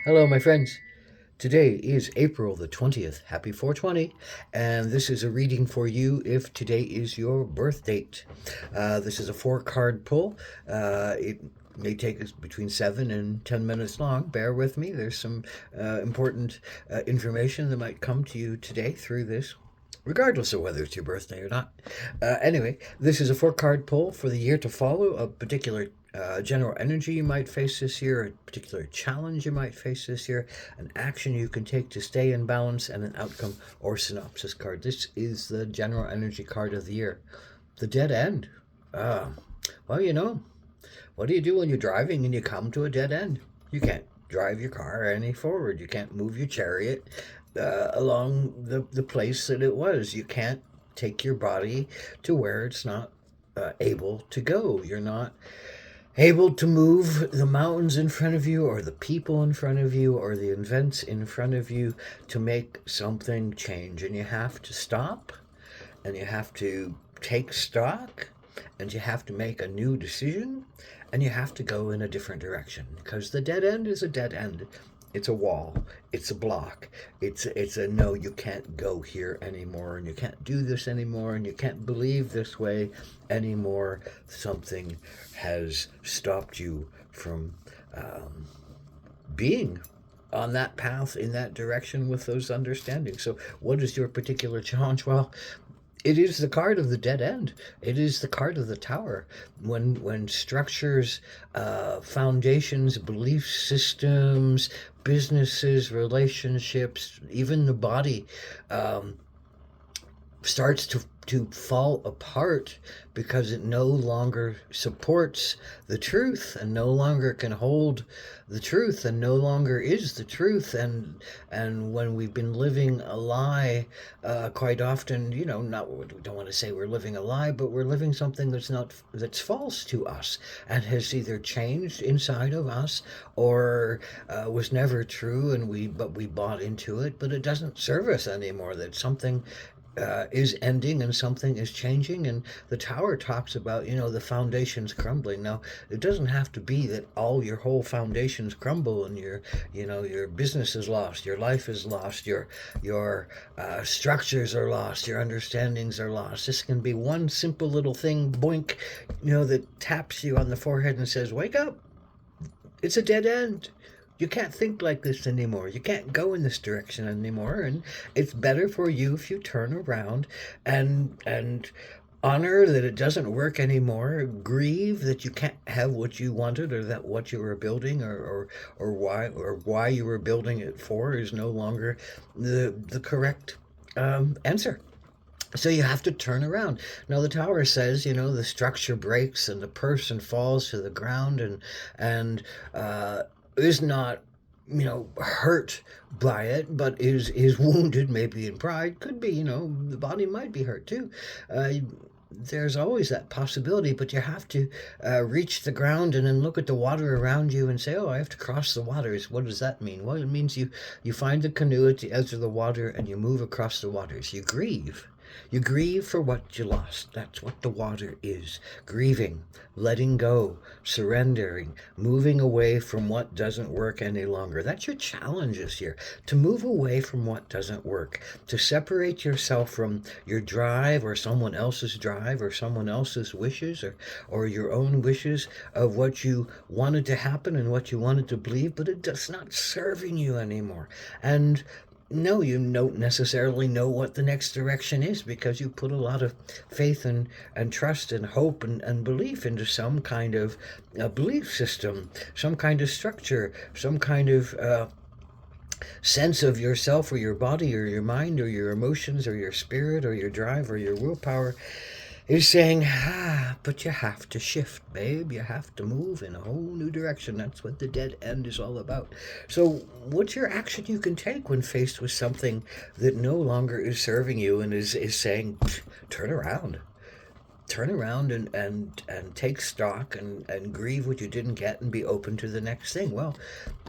Hello, my friends. Today is April the 20th. Happy 420. And this is a reading for you if today is your birth date. This is a four-card pull. It may take us between 7 and 10 minutes long. Bear with me. There's some important information that might come to you today through this, regardless of whether it's your birthday or not. Anyway, this is a four-card pull for the year to follow, a particular general energy you might face this year, a particular challenge you might face this year, an action you can take to stay in balance, and an outcome or synopsis card. This is the general energy card of the year. The dead end. Uh, well, what do you do when you're driving and you come to a dead end? You can't drive your car any forward. You can't move your chariot along the place that it was. You can't take your body to where it's not able to go. You're not able to move the mountains in front of you or the people in front of you or the events in front of you to make something change. And you have to stop and you have to take stock and you have to make a new decision and you have to go in a different direction because the dead end is a dead end. It's a wall. It's a block. It's a no, you can't go here anymore and you can't do this anymore and you can't believe this way anymore. Something has stopped you from being on that path in that direction with those understandings. So what is your particular challenge? Well, it is the card of the dead end. It is the card of the tower. When structures, foundations, belief systems, businesses, relationships, even the body um, starts to fall apart because it no longer supports the truth and no longer can hold the truth and no longer is the truth. And when we've been living a lie, quite often, not, we don't want to say we're living a lie, but we're living something that's false to us and has either changed inside of us or was never true, and we bought into it, but it doesn't serve us anymore. That something is ending and something is changing. And the tower talks about, the foundations crumbling. Now, it doesn't have to be that your whole foundations crumble and your business is lost, your life is lost, your structures are lost, your understandings are lost. This can be one simple little thing, boink, that taps you on the forehead and says, wake up. It's a dead end. You can't think like this anymore. You can't go in this direction anymore. And it's better for you if you turn around and honor that it doesn't work anymore. Grieve that you can't have what you wanted, or that what you were building, or why you were building it for is no longer the correct answer. So you have to turn around. Now the tower says, the structure breaks and the person falls to the ground and is not, hurt by it, but is wounded, maybe in pride. Could be, the body might be hurt too. Uh, there's always that possibility, but you have to reach the ground and then look at the water around you and say, oh, I have to cross the waters. What does that mean? Well, it means you find the canoe at the edge of the water and you move across the waters. You grieve. You grieve for what you lost. That's what the water is. Grieving, letting go, surrendering, moving away from what doesn't work any longer. That's your challenge this year, to move away from what doesn't work, to separate yourself from your drive or someone else's drive or someone else's wishes or your own wishes of what you wanted to happen and what you wanted to believe, but it's not serving you anymore. And no, you don't necessarily know what the next direction is because you put a lot of faith and trust and hope and belief into some kind of belief system, some kind of structure, some kind of sense of yourself or your body or your mind or your emotions or your spirit or your drive or your willpower is saying, but you have to shift, babe. You have to move in a whole new direction. That's what the dead end is all about. So what's your action you can take when faced with something that no longer is serving you and is saying, turn around. turn around and take stock and grieve what you didn't get and be open to the next thing. Well,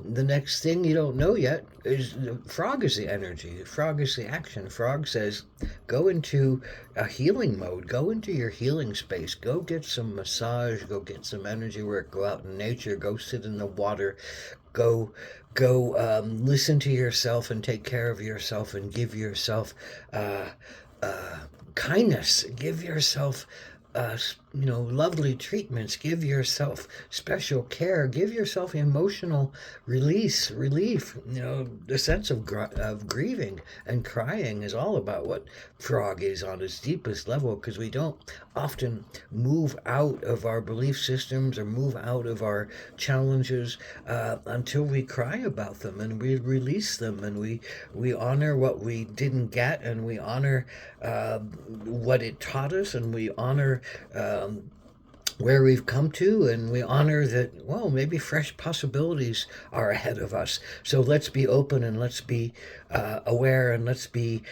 the next thing you don't know yet is frog is the energy. Frog is the action. Frog says, go into a healing mode. Go into your healing space. Go get some massage. Go get some energy work. Go out in nature. Go sit in the water. Go listen to yourself and take care of yourself and give yourself uh, uh, kindness. Give yourself lovely treatments. Give yourself special care. Give yourself emotional relief. The sense of grieving and crying is all about what frog is on its deepest level, because we don't often move out of our belief systems or move out of our challenges until we cry about them and we release them, and we honor what we didn't get, and we honor what it taught us, and we honor where we've come to, and we honor that, well, maybe fresh possibilities are ahead of us. So let's be open, and let's be aware, and let's be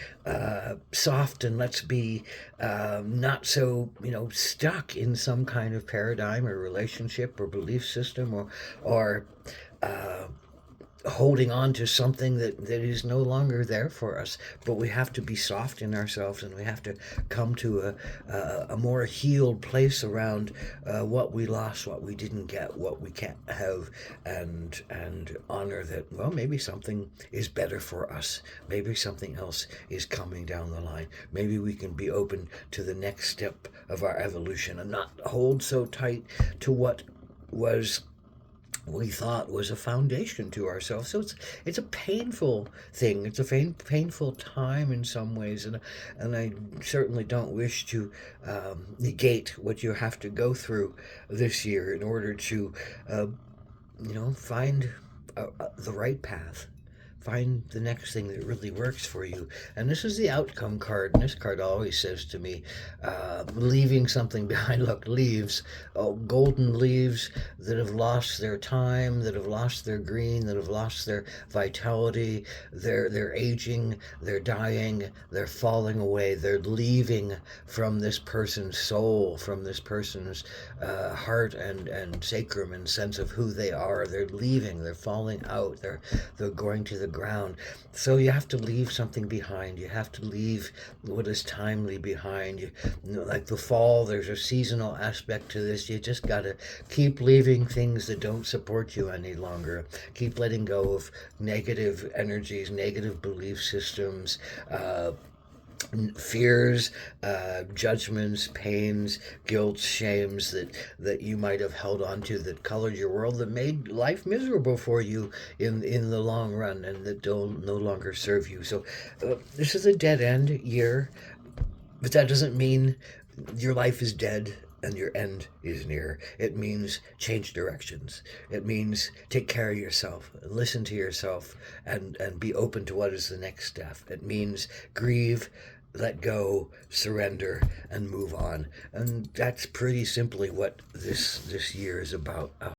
soft, and let's be not so stuck in some kind of paradigm or relationship or belief system, or uh, holding on to something that is no longer there for us. But we have to be soft in ourselves, and we have to come to a more healed place around what we lost, what we didn't get, what we can't have, and honor that, well, maybe something is better for us. Maybe something else is coming down the line. Maybe we can be open to the next step of our evolution and not hold so tight to what was we thought was a foundation to ourselves. So it's a painful thing. It's a painful time in some ways, and I certainly don't wish to negate what you have to go through this year in order to find the right path. Find the next thing that really works for you. And this is the outcome card. And this card always says to me, leaving something behind. Look, leaves, golden leaves that have lost their time, that have lost their green, that have lost their vitality. They're aging, they're dying, they're falling away. They're leaving from this person's soul, from this person's heart and sacrum and sense of who they are. They're leaving, they're falling out, they're going to the ground. So you have to leave something behind. You have to leave what is timely behind. Like the fall, there's a seasonal aspect to this. You just got to keep leaving things that don't support you any longer. Keep letting go of negative energies, negative belief systems, fears, judgments, pains, guilt, shames that you might have held on to, that colored your world, that made life miserable for you in the long run, and that don't no longer serve you. So this is a dead end year, but that doesn't mean your life is dead and your end is near. It means change directions. It means take care of yourself, listen to yourself, and be open to what is the next step. It means grieve, let go, surrender, and move on. And that's pretty simply what this year is about.